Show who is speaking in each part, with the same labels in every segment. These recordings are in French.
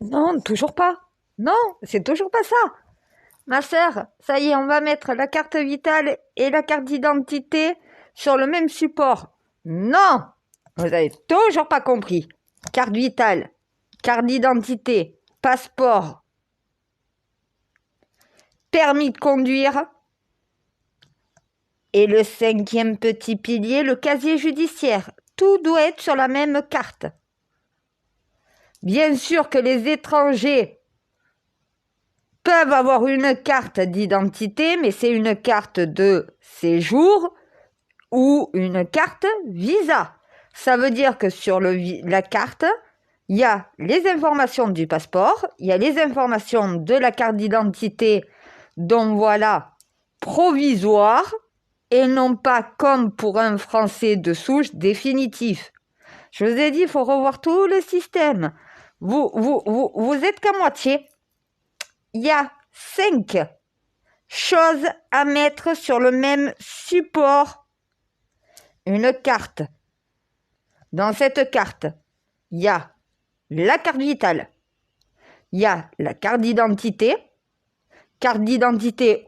Speaker 1: Non, toujours pas. Non, c'est toujours pas ça. Ma sœur, ça y est, on va mettre la carte vitale et la carte d'identité sur le même support. Non, vous avez toujours pas compris. Carte vitale, carte d'identité, passeport, permis de conduire et le cinquième petit pilier, le casier judiciaire. Tout doit être sur la même carte. Bien sûr que les étrangers peuvent avoir une carte d'identité, mais c'est une carte de séjour ou une carte Visa. Ça veut dire que sur la carte, il y a les informations du passeport, il y a les informations de la carte d'identité, donc voilà, provisoire, et non pas comme pour un Français de souche définitif. Je vous ai dit, il faut revoir tout le système. Vous êtes qu'à moitié. Il y a 5 choses à mettre sur le même support. Une carte. Dans cette carte, il y a la carte vitale, il y a la carte d'identité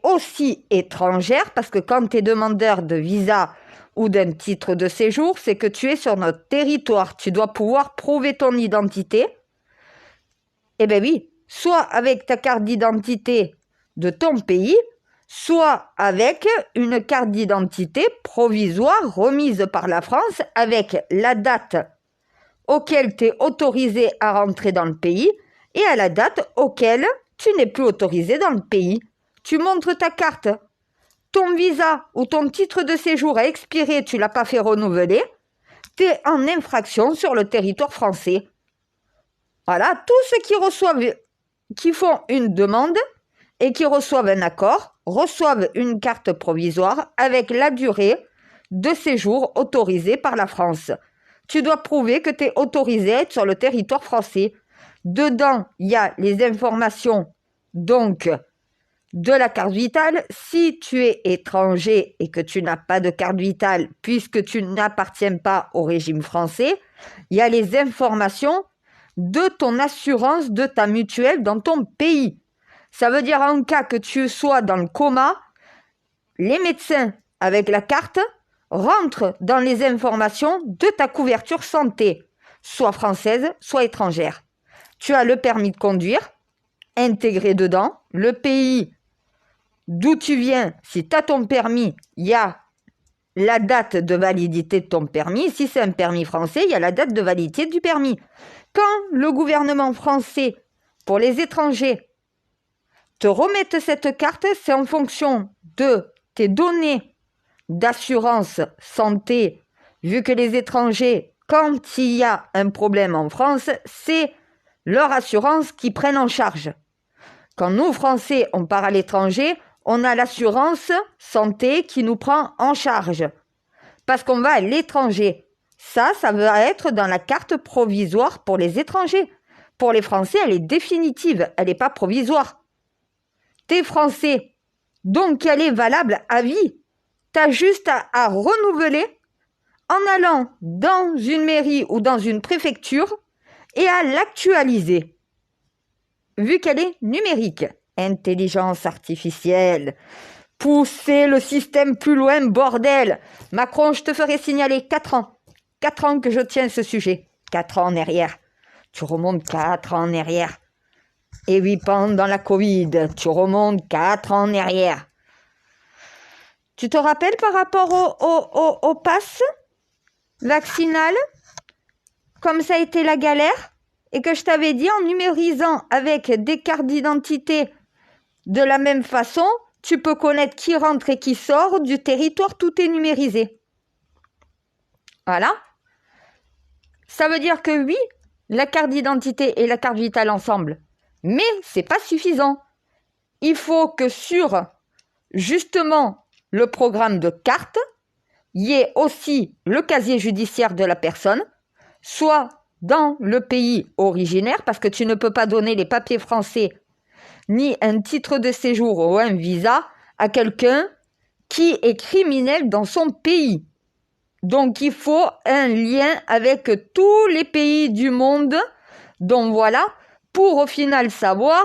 Speaker 1: aussi étrangère, parce que quand tu es demandeur de visa ou d'un titre de séjour, c'est que tu es sur notre territoire. Tu dois pouvoir prouver ton identité. Eh bien oui, soit avec ta carte d'identité de ton pays, soit avec une carte d'identité provisoire remise par la France avec la date auquel tu es autorisé à rentrer dans le pays et à la date auquel tu n'es plus autorisé dans le pays. Tu montres ta carte. Ton visa ou ton titre de séjour a expiré, tu ne l'as pas fait renouveler, tu es en infraction sur le territoire français. Voilà, tous ceux qui font une demande et qui reçoivent un accord reçoivent une carte provisoire avec la durée de séjour autorisée par la France. Tu dois prouver que tu es autorisé à être sur le territoire français. Dedans, il y a les informations donc de la carte vitale. Si tu es étranger et que tu n'as pas de carte vitale puisque tu n'appartiens pas au régime français, il y a les informations de ton assurance, de ta mutuelle dans ton pays. Ça veut dire en cas que tu sois dans le coma, les médecins avec la carte rentrent dans les informations de ta couverture santé, soit française, soit étrangère. Tu as le permis de conduire intégré dedans, le pays d'où tu viens, si tu as ton permis, il y a la date de validité de ton permis. Si c'est un permis français, il y a la date de validité du permis. Quand le gouvernement français, pour les étrangers, te remette cette carte, c'est en fonction de tes données d'assurance santé, vu que les étrangers, quand il y a un problème en France, c'est leur assurance qui prenne en charge. Quand nous, Français, on part à l'étranger, on a l'assurance santé qui nous prend en charge. Parce qu'on va à l'étranger. Ça va être dans la carte provisoire pour les étrangers. Pour les Français, elle est définitive, elle n'est pas provisoire. T'es Français, donc elle est valable à vie. T'as juste à renouveler en allant dans une mairie ou dans une préfecture et à l'actualiser, vu qu'elle est numérique. Intelligence artificielle. Pousser le système plus loin, bordel. Macron, je te ferai signaler 4 ans. 4 ans que je tiens ce sujet. 4 ans en arrière. Tu remontes 4 ans en arrière. Et oui, pendant la Covid, tu remontes 4 ans en arrière. Tu te rappelles par rapport au pass vaccinal, comme ça a été la galère, et que je t'avais dit en numérisant avec des cartes d'identité de la même façon, tu peux connaître qui rentre et qui sort du territoire, tout est numérisé. Voilà. Ça veut dire que oui, la carte d'identité et la carte vitale ensemble, mais c'est pas suffisant. Il faut que sur, justement, le programme de carte, il y ait aussi le casier judiciaire de la personne, soit dans le pays originaire, parce que tu ne peux pas donner les papiers français ni un titre de séjour ou un visa à quelqu'un qui est criminel dans son pays. Donc, il faut un lien avec tous les pays du monde. Donc, voilà, pour au final savoir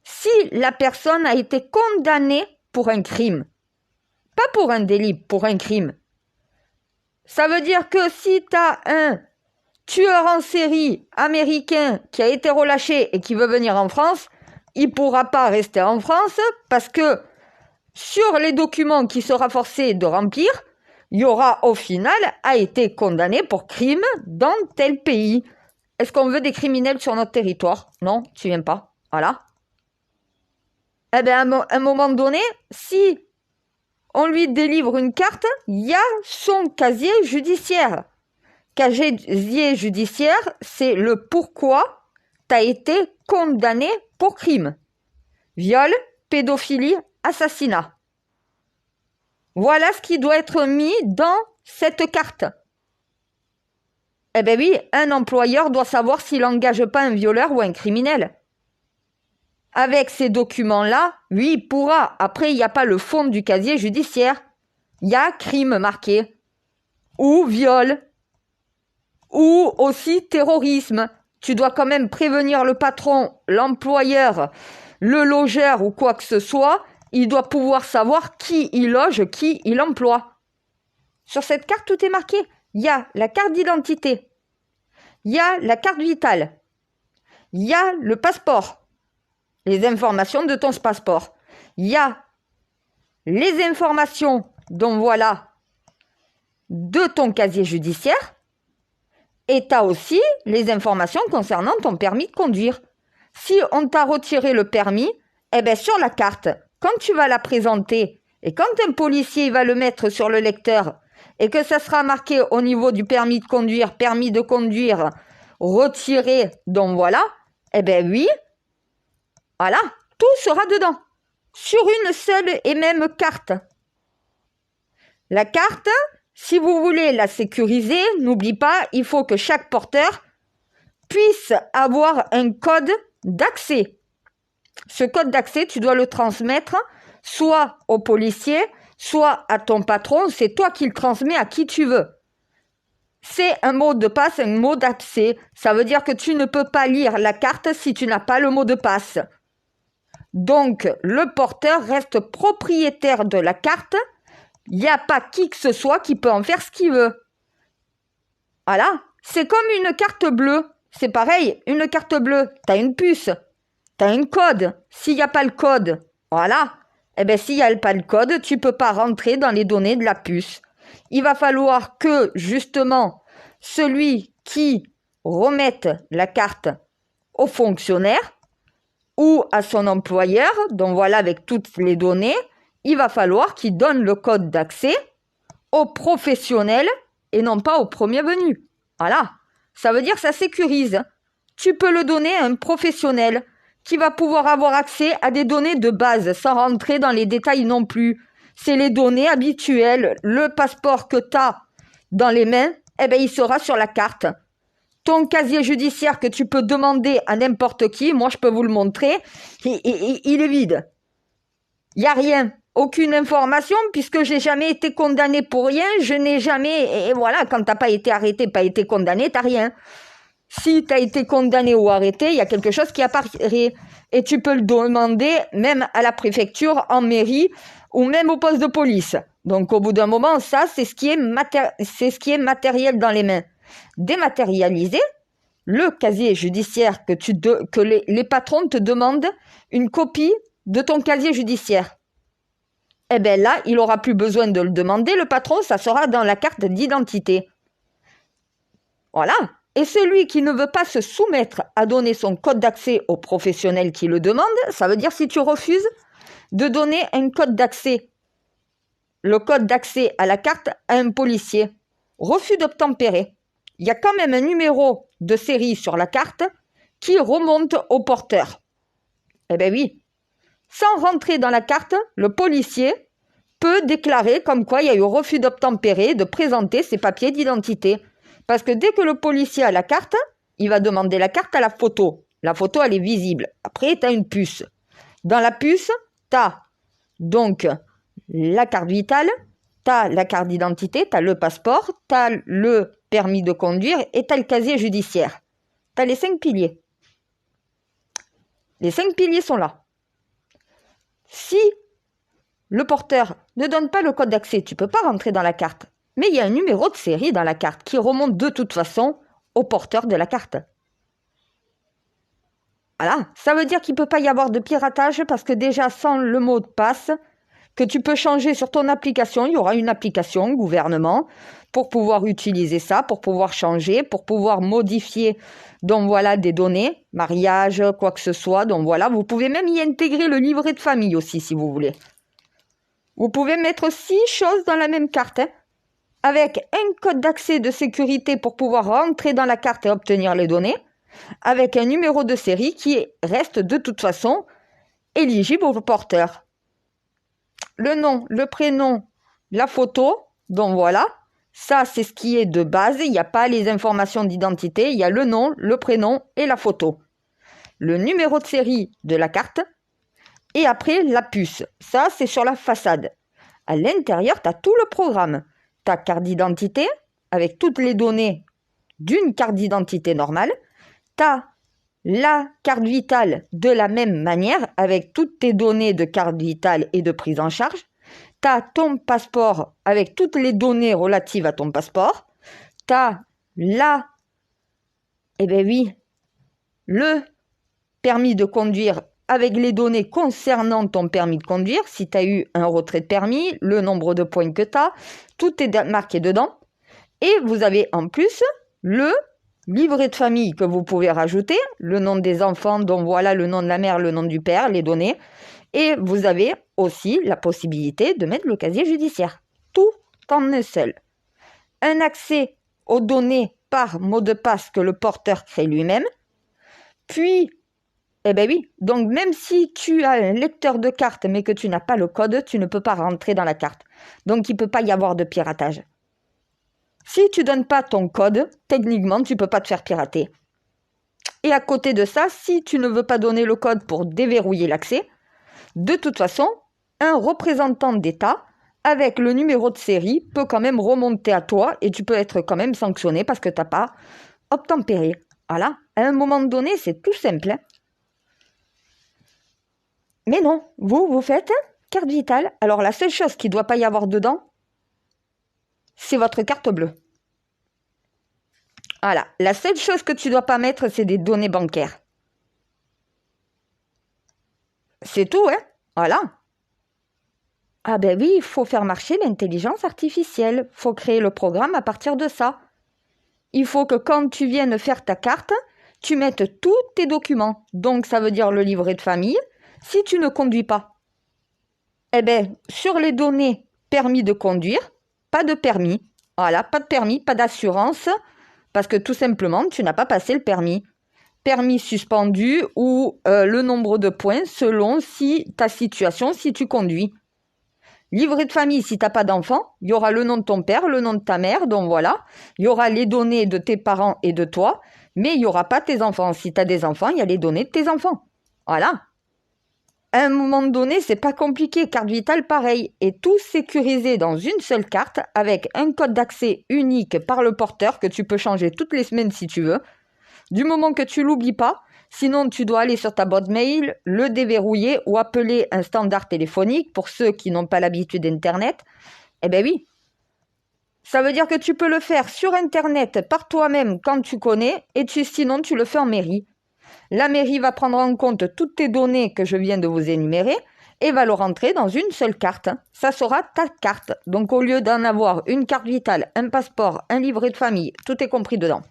Speaker 1: si la personne a été condamnée pour un crime. Pas pour un délit, pour un crime. Ça veut dire que si tu as un tueur en série américain qui a été relâché et qui veut venir en France, il ne pourra pas rester en France parce que sur les documents qu'il sera forcé de remplir, il y aura au final a été condamné pour crime dans tel pays. Est-ce qu'on veut des criminels sur notre territoire? Non, tu viens pas. Voilà. Eh bien, à un moment donné, si on lui délivre une carte, il y a son casier judiciaire. Casier judiciaire, c'est le pourquoi tu as été condamné pour crime. Viol, pédophilie, assassinat. Voilà ce qui doit être mis dans cette carte. Eh bien oui, un employeur doit savoir s'il n'engage pas un violeur ou un criminel. Avec ces documents-là, oui, il pourra. Après, il n'y a pas le fond du casier judiciaire. Il y a crime marqué. Ou viol. Ou aussi terrorisme. Tu dois quand même prévenir le patron, l'employeur, le logeur ou quoi que ce soit. Il doit pouvoir savoir qui il loge, qui il emploie. Sur cette carte, tout est marqué. Il y a la carte d'identité. Il y a la carte vitale. Il y a le passeport. Les informations de ton passeport. Il y a les informations, donc voilà, de ton casier judiciaire. Et tu as aussi les informations concernant ton permis de conduire. Si on t'a retiré le permis, eh bien sur la carte, quand tu vas la présenter et quand un policier va le mettre sur le lecteur et que ça sera marqué au niveau du permis de conduire retiré, donc voilà, eh bien oui, voilà, tout sera dedans, sur une seule et même carte. La carte, si vous voulez la sécuriser, n'oublie pas, il faut que chaque porteur puisse avoir un code d'accès. Ce code d'accès, tu dois le transmettre soit au policier, soit à ton patron. C'est toi qui le transmets à qui tu veux. C'est un mot de passe, un mot d'accès. Ça veut dire que tu ne peux pas lire la carte si tu n'as pas le mot de passe. Donc, le porteur reste propriétaire de la carte. Il n'y a pas qui que ce soit qui peut en faire ce qu'il veut. Voilà. C'est comme une carte bleue. C'est pareil, une carte bleue, tu as une puce, tu as un code. S'il n'y a pas le code, voilà. Eh bien, s'il n'y a pas le code, tu ne peux pas rentrer dans les données de la puce. Il va falloir que, justement, celui qui remette la carte au fonctionnaire ou à son employeur, donc voilà, avec toutes les données, il va falloir qu'il donne le code d'accès au professionnel et non pas au premier venu. Voilà. Ça veut dire que ça sécurise. Tu peux le donner à un professionnel qui va pouvoir avoir accès à des données de base sans rentrer dans les détails non plus. C'est les données habituelles. Le passeport que tu as dans les mains, eh ben, il sera sur la carte. Ton casier judiciaire que tu peux demander à n'importe qui, moi je peux vous le montrer, il est vide. Il n'y a rien. Aucune information puisque j'ai jamais été condamné pour rien, je n'ai jamais... Et voilà, quand tu n'as pas été arrêté, pas été condamné, tu n'as rien. Si tu as été condamné ou arrêté, il y a quelque chose qui apparaît. Et tu peux le demander même à la préfecture, en mairie ou même au poste de police. Donc au bout d'un moment, ça, c'est ce qui est matériel dans les mains. Dématérialisé, le casier judiciaire que les patrons te demandent une copie de ton casier judiciaire. Eh bien là, il n'aura plus besoin de le demander, le patron, ça sera dans la carte d'identité. Voilà. Et celui qui ne veut pas se soumettre à donner son code d'accès au professionnel qui le demande, ça veut dire si tu refuses de donner un code d'accès, le code d'accès à la carte à un policier, refus d'obtempérer. Il y a quand même un numéro de série sur la carte qui remonte au porteur. Eh bien oui. Sans rentrer dans la carte, le policier peut déclarer comme quoi il y a eu refus d'obtempérer, de présenter ses papiers d'identité. Parce que dès que le policier a la carte, il va demander la carte à la photo. La photo, elle est visible. Après, tu as une puce. Dans la puce, tu as donc la carte vitale, tu as la carte d'identité, tu as le passeport, tu as le permis de conduire et tu as le casier judiciaire. Tu as les 5 piliers. Les 5 piliers sont là. Si le porteur ne donne pas le code d'accès, tu ne peux pas rentrer dans la carte. Mais il y a un numéro de série dans la carte qui remonte de toute façon au porteur de la carte. Voilà, ça veut dire qu'il ne peut pas y avoir de piratage parce que déjà sans le mot de passe que tu peux changer sur ton application, il y aura une application gouvernement pour pouvoir utiliser ça, pour pouvoir changer, pour pouvoir modifier donc voilà, des données, mariage, quoi que ce soit. Donc voilà, vous pouvez même y intégrer le livret de famille aussi si vous voulez. Vous pouvez mettre 6 choses dans la même carte, hein, avec un code d'accès de sécurité pour pouvoir rentrer dans la carte et obtenir les données, avec un numéro de série qui reste de toute façon éligible au porteur. Le nom, le prénom, la photo, donc voilà, ça c'est ce qui est de base, il n'y a pas les informations d'identité, il y a le nom, le prénom et la photo. Le numéro de série de la carte et après la puce, ça c'est sur la façade. À l'intérieur, tu as tout le programme. Ta carte d'identité avec toutes les données d'une carte d'identité normale. Tu as la carte vitale de la même manière avec toutes tes données de carte vitale et de prise en charge. Tu as ton passeport avec toutes les données relatives à ton passeport. Tu as le permis de conduire avec les données concernant ton permis de conduire, si tu as eu un retrait de permis, le nombre de points que tu as, tout est marqué dedans. Et vous avez en plus le livret de famille que vous pouvez rajouter, le nom des enfants, donc voilà le nom de la mère, le nom du père, les données. Et vous avez aussi la possibilité de mettre le casier judiciaire. Tout en un seul. Un accès aux données par mot de passe que le porteur crée lui-même. Puis, donc même si tu as un lecteur de carte mais que tu n'as pas le code, tu ne peux pas rentrer dans la carte. Donc, il ne peut pas y avoir de piratage. Si tu ne donnes pas ton code, techniquement, tu ne peux pas te faire pirater. Et à côté de ça, si tu ne veux pas donner le code pour déverrouiller l'accès, de toute façon, un représentant d'État avec le numéro de série peut quand même remonter à toi et tu peux être quand même sanctionné parce que tu n'as pas obtempéré. Voilà, à un moment donné, c'est tout simple. Hein. Mais non, vous faites carte vitale. Alors la seule chose qu'il ne doit pas y avoir dedans, c'est votre carte bleue. Voilà, la seule chose que tu ne dois pas mettre, c'est des données bancaires. C'est tout, hein. Voilà. Ah ben oui, il faut faire marcher l'intelligence artificielle. Il faut créer le programme à partir de ça. Il faut que quand tu viennes faire ta carte, tu mettes tous tes documents. Donc ça veut dire le livret de famille. Si tu ne conduis pas, sur les données permis de conduire, pas de permis. Voilà, pas de permis, pas d'assurance, parce que tout simplement, tu n'as pas passé le permis. Permis suspendu ou le nombre de points selon ta situation, si tu conduis. Livret de famille, si tu n'as pas d'enfant, il y aura le nom de ton père, le nom de ta mère, donc voilà. Il y aura les données de tes parents et de toi, mais il n'y aura pas tes enfants. Si tu as des enfants, il y a les données de tes enfants. Voilà. À un moment donné, c'est pas compliqué. Carte vitale, pareil. Et tout sécurisé dans une seule carte avec un code d'accès unique par le porteur que tu peux changer toutes les semaines si tu veux. Du moment que tu l'oublies pas, sinon tu dois aller sur ta boîte mail, le déverrouiller ou appeler un standard téléphonique pour ceux qui n'ont pas l'habitude d'Internet. Oui. Ça veut dire que tu peux le faire sur Internet par toi-même quand tu connais et sinon tu le fais en mairie. La mairie va prendre en compte toutes tes données que je viens de vous énumérer et va le rentrer dans une seule carte. Ça sera ta carte. Donc au lieu d'en avoir une carte vitale, un passeport, un livret de famille, tout est compris dedans.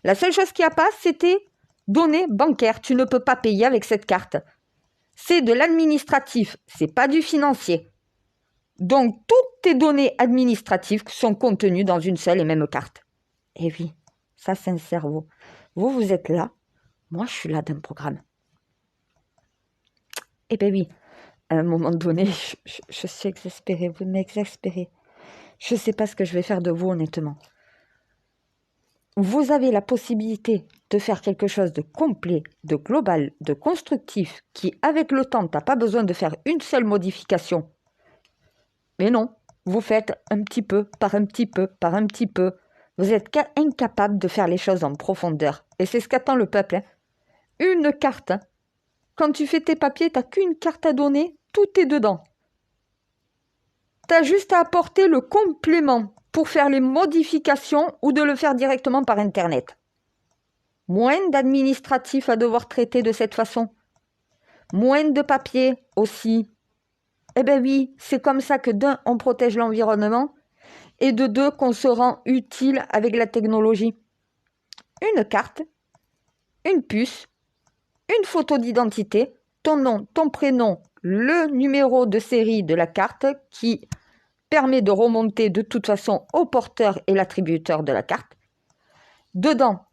Speaker 1: La seule chose qui a pas, c'était données bancaires. Tu ne peux pas payer avec cette carte. C'est de l'administratif, c'est pas du financier. Donc toutes tes données administratives sont contenues dans une seule et même carte. Et oui, ça c'est un cerveau. Vous êtes là. Moi, je suis là d'un programme. Oui, à un moment donné, je suis exaspérée. Vous m'exaspérez. Je ne sais pas ce que je vais faire de vous, honnêtement. Vous avez la possibilité de faire quelque chose de complet, de global, de constructif, qui, avec le temps, tu n'as pas besoin de faire une seule modification. Mais non, vous faites un petit peu, par un petit peu, par un petit peu. Vous êtes incapable de faire les choses en profondeur. Et c'est ce qu'attend le peuple. Une carte Quand tu fais tes papiers, tu n'as qu'une carte à donner, tout est dedans. Tu as juste à apporter le complément pour faire les modifications ou de le faire directement par Internet. Moins d'administratifs à devoir traiter de cette façon. Moins de papiers aussi. Eh bien oui, c'est comme ça que d'un, on protège l'environnement et de deux, qu'on se rend utile avec la technologie. Une carte, une puce, une photo d'identité, ton nom, ton prénom, le numéro de série de la carte qui permet de remonter de toute façon au porteur et l'attributeur de la carte. Dedans,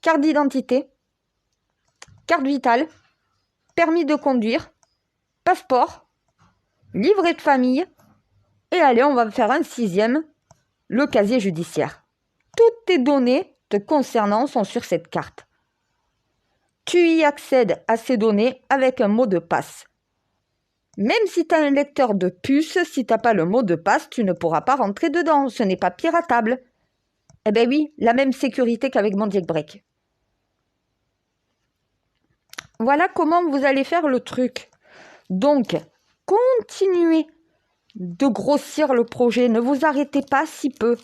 Speaker 1: carte d'identité, carte vitale, permis de conduire, passeport, livret de famille, et allez, on va faire un 6e, le casier judiciaire. Toutes tes données te concernant sont sur cette carte. Tu y accèdes à ces données avec un mot de passe. Même si tu as un lecteur de puce, si tu n'as pas le mot de passe, tu ne pourras pas rentrer dedans. Ce n'est pas piratable. Eh bien oui, la même sécurité qu'avec mon jailbreak. Voilà comment vous allez faire le truc. Donc, continuez de grossir le projet. Ne vous arrêtez pas si peu.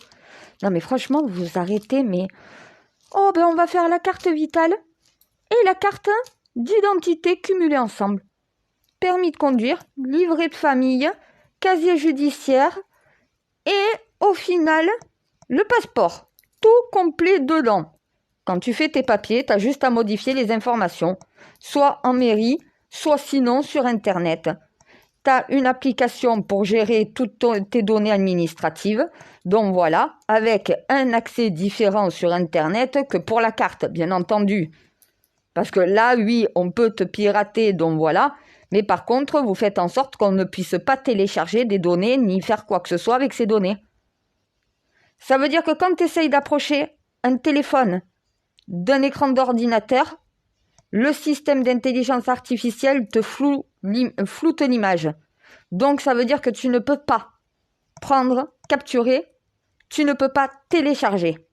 Speaker 1: Non mais franchement, vous vous arrêtez, mais... Oh ben on va faire la carte vitale et la carte d'identité cumulées ensemble. Permis de conduire, livret de famille, casier judiciaire et au final, le passeport. Tout complet dedans. Quand tu fais tes papiers, tu as juste à modifier les informations, soit en mairie, soit sinon sur Internet. Tu as une application pour gérer toutes tes données administratives. Donc voilà, avec un accès différent sur Internet que pour la carte, bien entendu. Parce que là, oui, on peut te pirater, donc voilà. Mais par contre, vous faites en sorte qu'on ne puisse pas télécharger des données ni faire quoi que ce soit avec ces données. Ça veut dire que quand tu essayes d'approcher un téléphone d'un écran d'ordinateur, le système d'intelligence artificielle te floute l'image. Donc, ça veut dire que tu ne peux pas prendre, capturer, tu ne peux pas télécharger.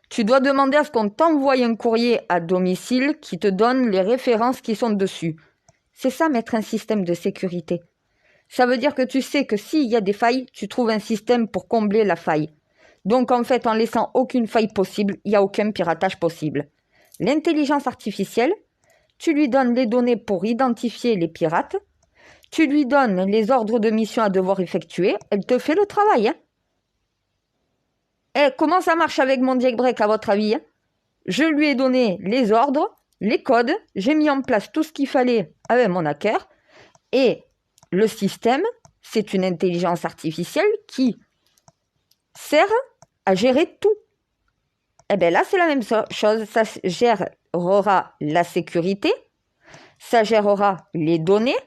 Speaker 1: Tu dois demander à ce qu'on t'envoie un courrier à domicile qui te donne les références qui sont dessus. C'est ça, mettre un système de sécurité. Ça veut dire que tu sais que s'il y a des failles, tu trouves un système pour combler la faille. Donc, en fait, en laissant aucune faille possible, il n'y a aucun piratage possible. L'intelligence artificielle, tu lui donnes les données pour identifier les pirates, tu lui donnes les ordres de mission à devoir effectuer, elle te fait le travail. Et comment ça marche avec mon jailbreak à votre avis? Je lui ai donné les ordres, les codes, j'ai mis en place tout ce qu'il fallait avec mon hacker, et le système, c'est une intelligence artificielle qui sert à gérer tout. Et bien là, c'est la même chose, ça gérera la sécurité, ça gérera les données,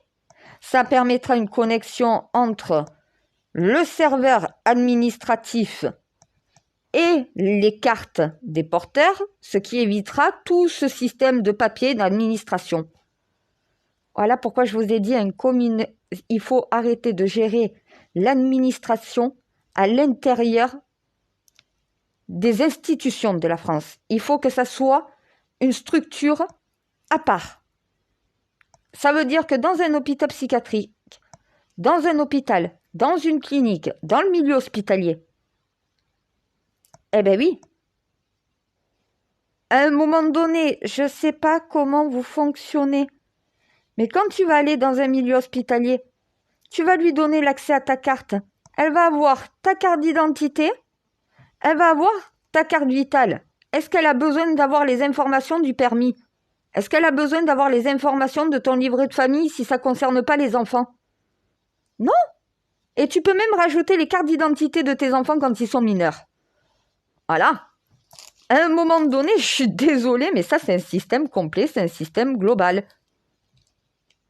Speaker 1: ça permettra une connexion entre le serveur administratif et les cartes des porteurs, ce qui évitera tout ce système de papier d'administration. Voilà pourquoi je vous ai dit, il faut arrêter de gérer l'administration à l'intérieur des institutions de la France. Il faut que ça soit une structure à part. Ça veut dire que dans un hôpital psychiatrique, dans un hôpital, dans une clinique, dans le milieu hospitalier, eh bien oui, à un moment donné, je ne sais pas comment vous fonctionnez, mais quand tu vas aller dans un milieu hospitalier, tu vas lui donner l'accès à ta carte. Elle va avoir ta carte d'identité, elle va avoir ta carte vitale. Est-ce qu'elle a besoin d'avoir les informations du permis? Est-ce qu'elle a besoin d'avoir les informations de ton livret de famille si ça ne concerne pas les enfants? Non. Et tu peux même rajouter les cartes d'identité de tes enfants quand ils sont mineurs. Voilà. À un moment donné, je suis désolée, mais ça, c'est un système complet, c'est un système global.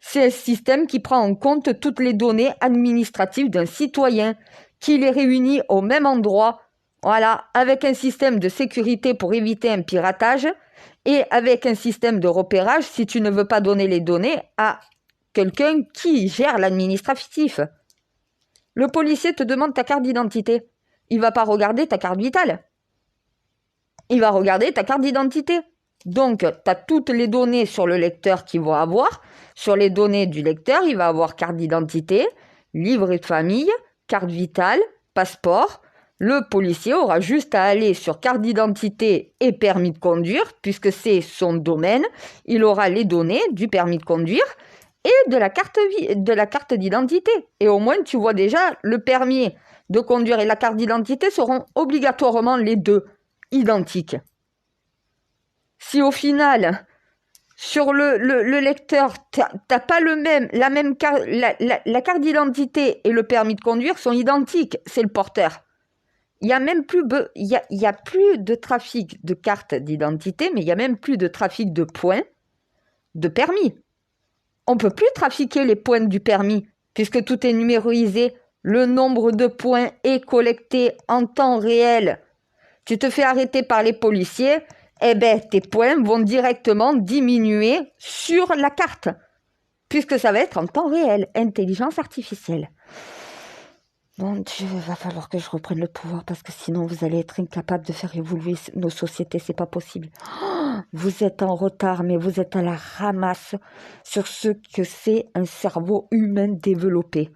Speaker 1: C'est un système qui prend en compte toutes les données administratives d'un citoyen, qui les réunit au même endroit, voilà, avec un système de sécurité pour éviter un piratage et avec un système de repérage si tu ne veux pas donner les données à quelqu'un qui gère l'administratif. Le policier te demande ta carte d'identité. Il ne va pas regarder ta carte vitale. Il va regarder ta carte d'identité. Donc, tu as toutes les données sur le lecteur qu'il va avoir. Sur les données du lecteur, il va avoir carte d'identité, livret de famille, carte vitale, passeport. Le policier aura juste à aller sur carte d'identité et permis de conduire, puisque c'est son domaine. Il aura les données du permis de conduire et de la carte d'identité. Et au moins, tu vois déjà, le permis de conduire et la carte d'identité seront obligatoirement les deux identiques. Si au final, sur le lecteur, t'as pas la carte d'identité et le permis de conduire sont identiques, c'est le porteur. Il y a même plus, il y a plus de trafic de carte d'identité, mais il y a même plus de trafic de points de permis. On peut plus trafiquer les points du permis puisque tout est numérisé. Le nombre de points est collecté en temps réel. Tu te fais arrêter par les policiers, eh ben tes points vont directement diminuer sur la carte puisque ça va être en temps réel, intelligence artificielle. Mon Dieu, il va falloir que je reprenne le pouvoir parce que sinon vous allez être incapable de faire évoluer nos sociétés, c'est pas possible. Vous êtes en retard, mais vous êtes à la ramasse sur ce que c'est un cerveau humain développé.